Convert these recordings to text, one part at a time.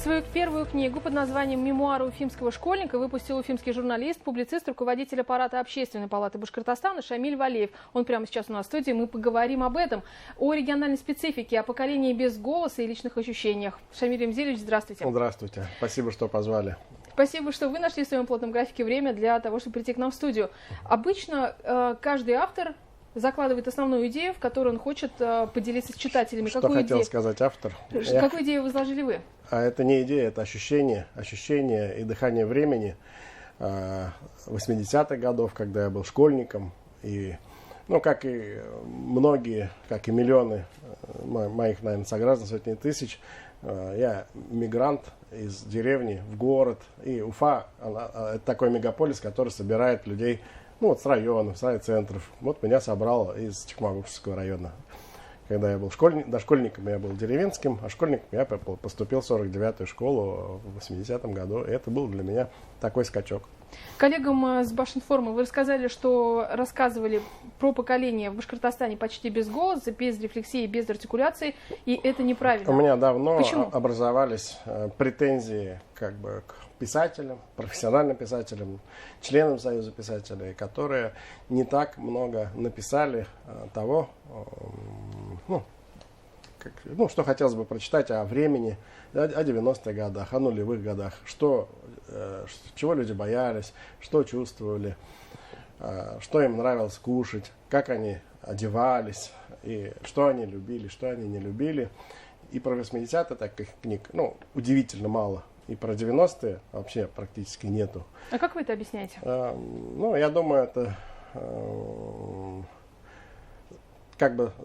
Свою первую книгу под названием «Мемуары уфимского школьника» выпустил уфимский журналист, публицист, руководитель аппарата Общественной палаты Башкортостана Шамиль Валеев. Он прямо сейчас у нас в студии. Мы поговорим об этом, о региональной специфике, о поколении без голоса и личных ощущениях. Шамиль Ремзелевич, здравствуйте. Здравствуйте. Спасибо, что позвали. Спасибо, что вы нашли в своем плотном графике время для того, чтобы прийти к нам в студию. Обычно каждый автор закладывает основную идею, в которой он хочет поделиться с читателями. Что хотел сказать автор? Какую идею вы изложили вы? А это не идея, это ощущение и дыхание времени 80-х годов, когда я был школьником. И, как и многие, как и миллионы моих, наверное, сограждан, сотни тысяч, я мигрант из деревни в город. И Уфа, это такой мегаполис, который собирает людей с районов, с райцентров. Вот меня собрал из Чекмагушевского района. Когда я был дошкольником, я был деревенским, а школьником я поступил в 49-ю школу в 80-м году. И это был для меня такой скачок. Коллегам с Башинформа вы рассказывали про поколение в Башкортостане почти без голоса, без рефлексии, без артикуляции, и это неправильно. У меня давно Почему? Образовались претензии к писателям, профессиональным писателям, членам Союза писателей, которые не так много написали того, что хотелось бы прочитать о времени, о 90-х годах, о нулевых годах, чего люди боялись, что чувствовали, что им нравилось кушать, как они одевались, и что они любили, что они не любили. И про 80-е таких книг, удивительно мало. И про 90-е вообще практически нету. А как вы это объясняете? Я думаю, это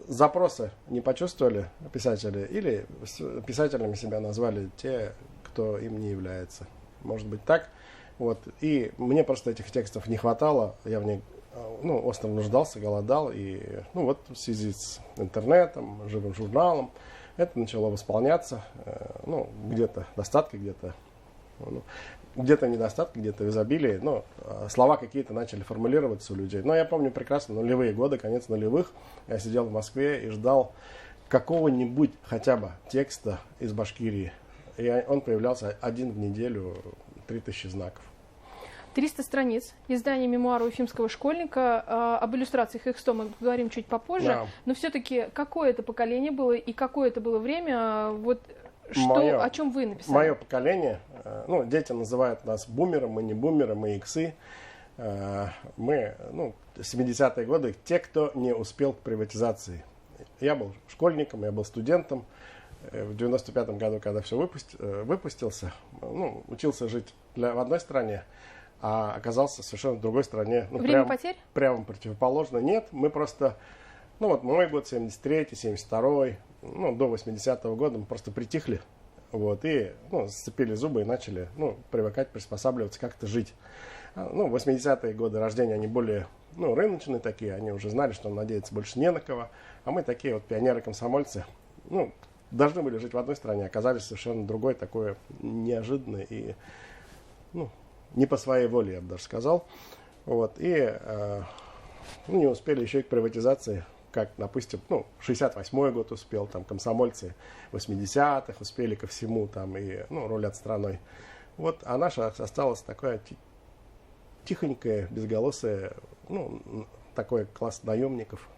запросы не почувствовали писатели, или писателями себя назвали те, кто им не является. Может быть так. И мне просто этих текстов не хватало. Я в них остро нуждался, голодал. И в связи с интернетом, живым журналом, это начало восполняться. Где-то достатки, где-то недостатки, где-то в изобилии. Слова какие-то начали формулироваться у людей. Но я помню прекрасно нулевые годы, конец нулевых. Я сидел в Москве и ждал какого-нибудь хотя бы текста из Башкирии. И он появлялся один в неделю, 3000 знаков. 300 страниц, издание «Мемуары уфимского школьника». Об иллюстрациях их 100 мы поговорим чуть попозже. Да. Но все-таки какое это поколение было и какое это было время? О чем вы написали? Мое поколение, дети называют нас бумером, мы не бумеры, мы иксы. Мы, 70-е годы, те, кто не успел к приватизации. Я был школьником, я был студентом. В 95-м году, когда все выпустился, учился жить в одной стране, а оказался совершенно в другой стране. Время потерь? Прямо противоположно. Нет, мы просто, мой год, 73-й, 72-й, до 80-го года мы просто притихли, и сцепили зубы и начали, привыкать, приспосабливаться, как-то жить. 80-е годы рождения, они более, рыночные такие, они уже знали, что надеяться больше не на кого, а мы такие пионеры-комсомольцы, должны были жить в одной стране, оказались совершенно другой, такое неожиданное и, не по своей воле, я бы даже сказал. Не успели еще и к приватизации, как, допустим, 68-й год успел, комсомольцы 80-х успели ко всему, и, рулят страной. А наша осталась такая тихонькая, безголосая, такой класс наемников,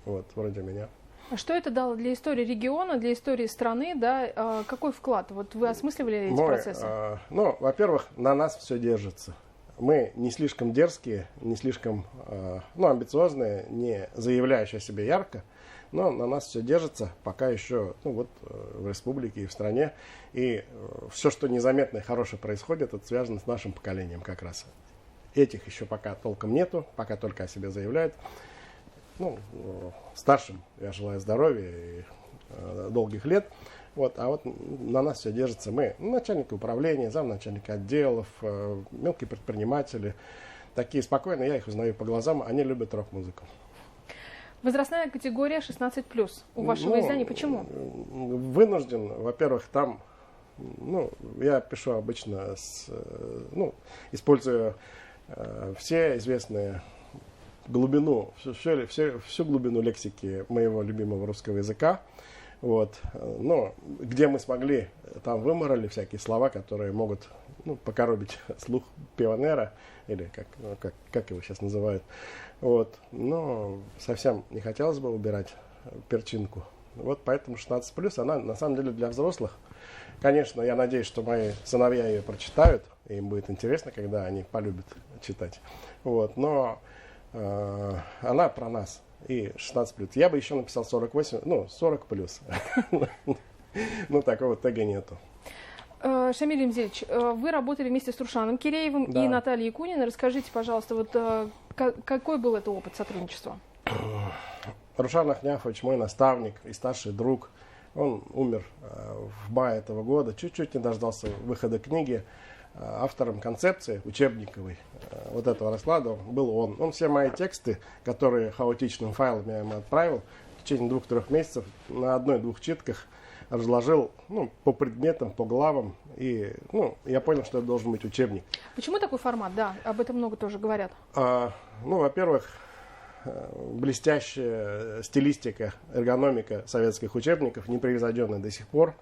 вроде меня. А что это дало для истории региона, для истории страны, да? Какой вклад? Вы осмысливали эти процессы? Во-первых, на нас все держится. Мы не слишком дерзкие, не слишком амбициозные, не заявляющие о себе ярко, но на нас все держится, пока еще в республике и в стране. И все, что незаметно и хорошее происходит, это связано с нашим поколением как раз. Этих еще пока толком нету, пока только о себе заявляют. Старшим я желаю здоровья и долгих лет. На нас все держится. Мы начальники управления, замначальника отделов, мелкие предприниматели. Такие спокойные, я их узнаю по глазам, они любят рок-музыку. Возрастная категория 16+. У вашего издания почему? Вынужден, во-первых, там, я пишу обычно, используя все известные глубину, всю глубину лексики моего любимого русского языка. Вот. Но где мы смогли, там выморали всякие слова, которые могут покоробить слух пионера, или как его сейчас называют. Вот. Но совсем не хотелось бы убирать перчинку. Вот поэтому 16+, она на самом деле для взрослых. Конечно, я надеюсь, что мои сыновья ее прочитают, и им будет интересно, когда они полюбят читать. Вот. Но она про нас. И 16+. Я бы еще написал 48, 40+. Ну, такого тега нету. Шамиль Емзельевич, вы работали вместе с Рушаном Киреевым и Натальей Куниной. Расскажите, пожалуйста, вот какой был это опыт сотрудничества? Рушан Ахняфович, мой наставник и старший друг, он умер в мае этого года, чуть-чуть не дождался выхода книги. Автором концепции учебниковой вот этого расклада был он. Он все мои тексты, которые хаотичным файлом я ему отправил, в течение 2-3 месяцев на 1-2 читках разложил по предметам, по главам. И я понял, что это должен быть учебник. Почему такой формат? Да, об этом много тоже говорят. Во-первых, блестящая стилистика, эргономика советских учебников, непревзойденная до сих пор.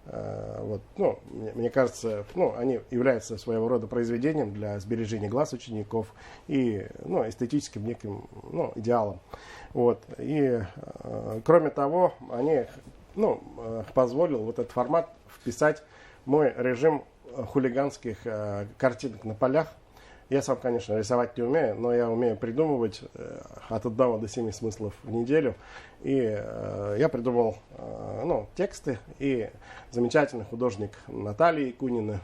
Мне кажется, они являются своего рода произведением для сбережения глаз учеников и эстетическим неким идеалом. Вот. И кроме того, они позволил вот этот формат вписать мой режим хулиганских картинок на полях. Я сам, конечно, рисовать не умею, но я умею придумывать от 1 до 7 смыслов в неделю. И я придумал тексты, и замечательный художник Наталья Кунина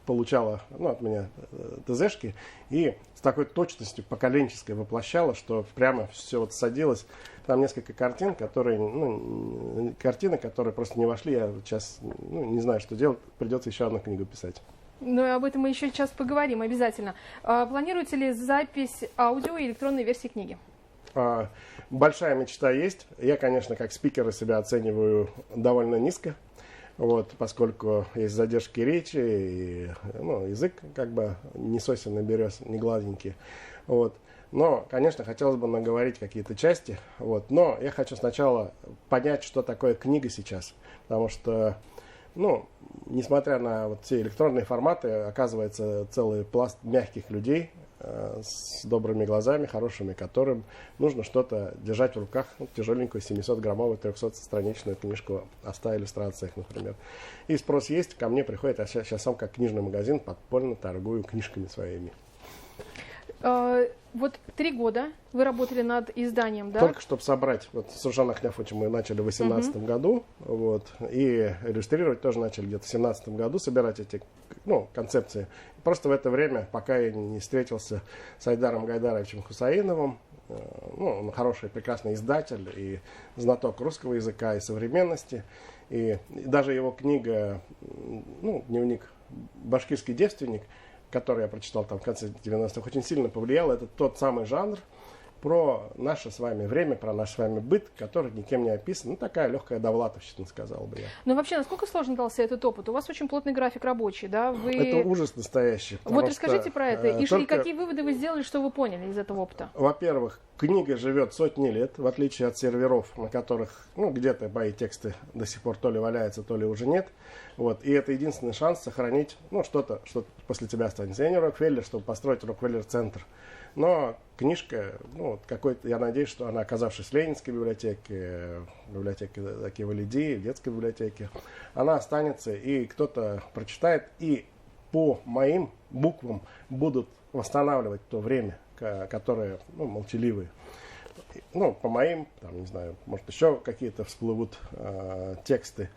получала от меня ТЗшки и с такой точностью поколенческой воплощала, что прямо все вот садилось. Там несколько картин, которые просто не вошли. Я сейчас не знаю, что делать. Придется еще одну книгу писать. Ну, об этом мы еще сейчас поговорим обязательно. Планируете ли запись аудио и электронной версии книги? Большая мечта есть. Я, конечно, как спикера себя оцениваю довольно низко, поскольку есть задержки речи, и язык как бы не сосен берез, не гладенький. Но, конечно, хотелось бы наговорить какие-то части. Но я хочу сначала понять, что такое книга сейчас. Потому что несмотря на все электронные форматы, оказывается целый пласт мягких людей с добрыми глазами, хорошими, которым нужно что-то держать в руках, тяжеленькую 700-граммовую 300-страничную книжку о 100 иллюстрациях, например. И спрос есть, ко мне приходит, а сейчас сам как книжный магазин подпольно торгую книжками своими. 3 года вы работали над изданием, да? Только чтобы собрать. С Рушаном Ахняфовичем мы начали в 2018 году. И иллюстрировать тоже начали где-то в 2017 году, собирать эти концепции. Просто в это время, пока я не встретился с Айдаром Гайдаровичем Хусаиновым, он хороший, прекрасный издатель и знаток русского языка и современности. И даже его книга, дневник «Башкирский девственник», который я прочитал там в конце 90-х, очень сильно повлиял. Это тот самый жанр про наше с вами время, про наш с вами быт, который никем не описан. Такая легкая довлатовщина, сказал бы я. Но вообще, насколько сложно дался этот опыт? У вас очень плотный график рабочий, да? Это ужас настоящий. Расскажите про это. И какие выводы вы сделали, что вы поняли из этого опыта? Во-первых, книга живет сотни лет, в отличие от серверов, на которых где-то мои тексты до сих пор то ли валяются, то ли уже нет. И это единственный шанс сохранить что-то, что после тебя останется. Я не Рокфеллер, чтобы построить Рокфеллер-центр. Но книжка, я надеюсь, что она, оказавшись в Ленинской библиотеке, в библиотеке Валиди, в детской библиотеке, она останется, и кто-то прочитает, и по моим буквам будут восстанавливать то время, которое, молчаливые. По моим, не знаю, может, еще какие-то всплывут тексты.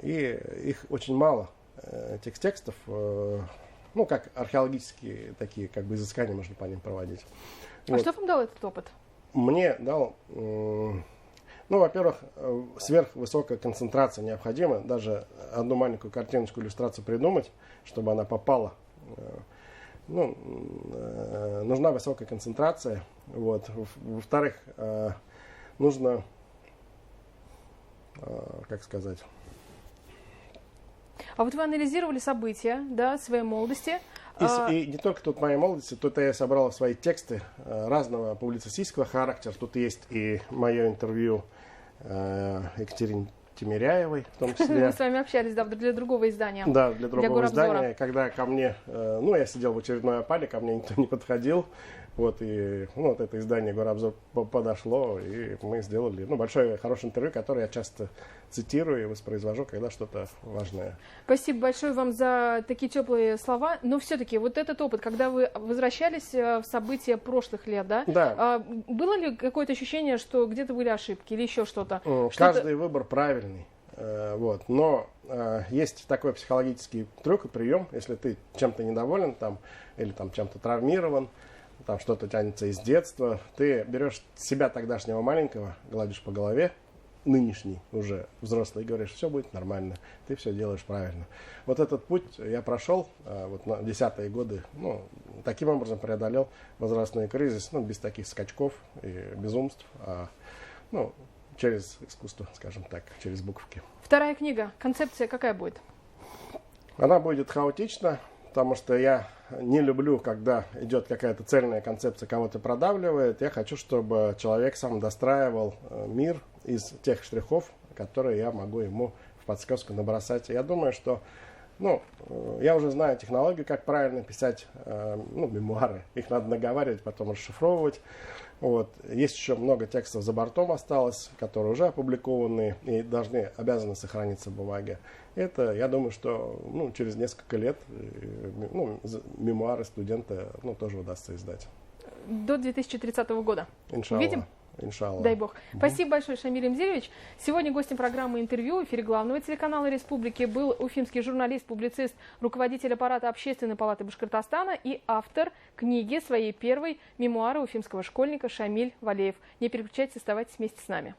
И их очень мало, этих текстов. Как археологические такие, изыскания можно по ним проводить. Что вам дал этот опыт? Мне дал, во-первых, сверхвысокая концентрация необходима. Даже одну маленькую картиночку, иллюстрацию придумать, чтобы она попала. Нужна высокая концентрация. Во-вторых, нужно, А вы анализировали события, да, своей молодости? И не только тут моей молодости, тут я собрал свои тексты разного публицистического характера. Тут есть и мое интервью Екатерине Тимиряевой, в том числе. Мы с вами общались, да, для другого издания. Да, для другого Горобзора. издания. Когда ко мне, я сидел в очередной опале, ко мне никто не подходил. Вот, и вот это издание «Горобзор» подошло, и мы сделали большое, хорошее интервью, которое я часто цитирую и воспроизвожу, когда что-то важное. Спасибо большое вам за такие теплые слова. Но все-таки вот этот опыт, когда вы возвращались в события прошлых лет, да? Да. Было ли какое-то ощущение, что где-то были ошибки или еще что-то? Каждый выбор правильный. Вот. Но есть такой психологический трюк и прием, если ты чем-то недоволен там, или там, чем-то травмирован, там что-то тянется из детства, ты берешь себя тогдашнего маленького, гладишь по голове, нынешний уже взрослый, и говоришь, все будет нормально, ты все делаешь правильно. Вот этот путь я прошел вот на 10-е годы, таким образом преодолел возрастной кризис, без таких скачков и безумств, через искусство, скажем так, через буковки. Вторая книга. Концепция какая будет? Она будет хаотична, потому что я не люблю, когда идет какая-то цельная концепция, кого-то продавливает. Я хочу, чтобы человек сам достраивал мир из тех штрихов, которые я могу ему в подсказку набросать. Я думаю, что я уже знаю технологию, как правильно писать мемуары. Их надо наговаривать, потом расшифровывать. Вот. Есть еще много текстов за бортом осталось, которые уже опубликованы и обязаны сохраниться в бумаге. Это, я думаю, что через несколько лет мемуары студента тоже удастся издать. До 2030 года. Иншаллах. Увидим? Иншаллах. Дай бог. Спасибо большое, Шамиль Эмзирович. Сегодня гостем программы «Интервью» в эфире главного телеканала Республики был уфимский журналист, публицист, руководитель аппарата Общественной палаты Башкортостана и автор книги своей первой мемуары уфимского школьника Шамиль Валеев. Не переключайтесь, оставайтесь вместе с нами.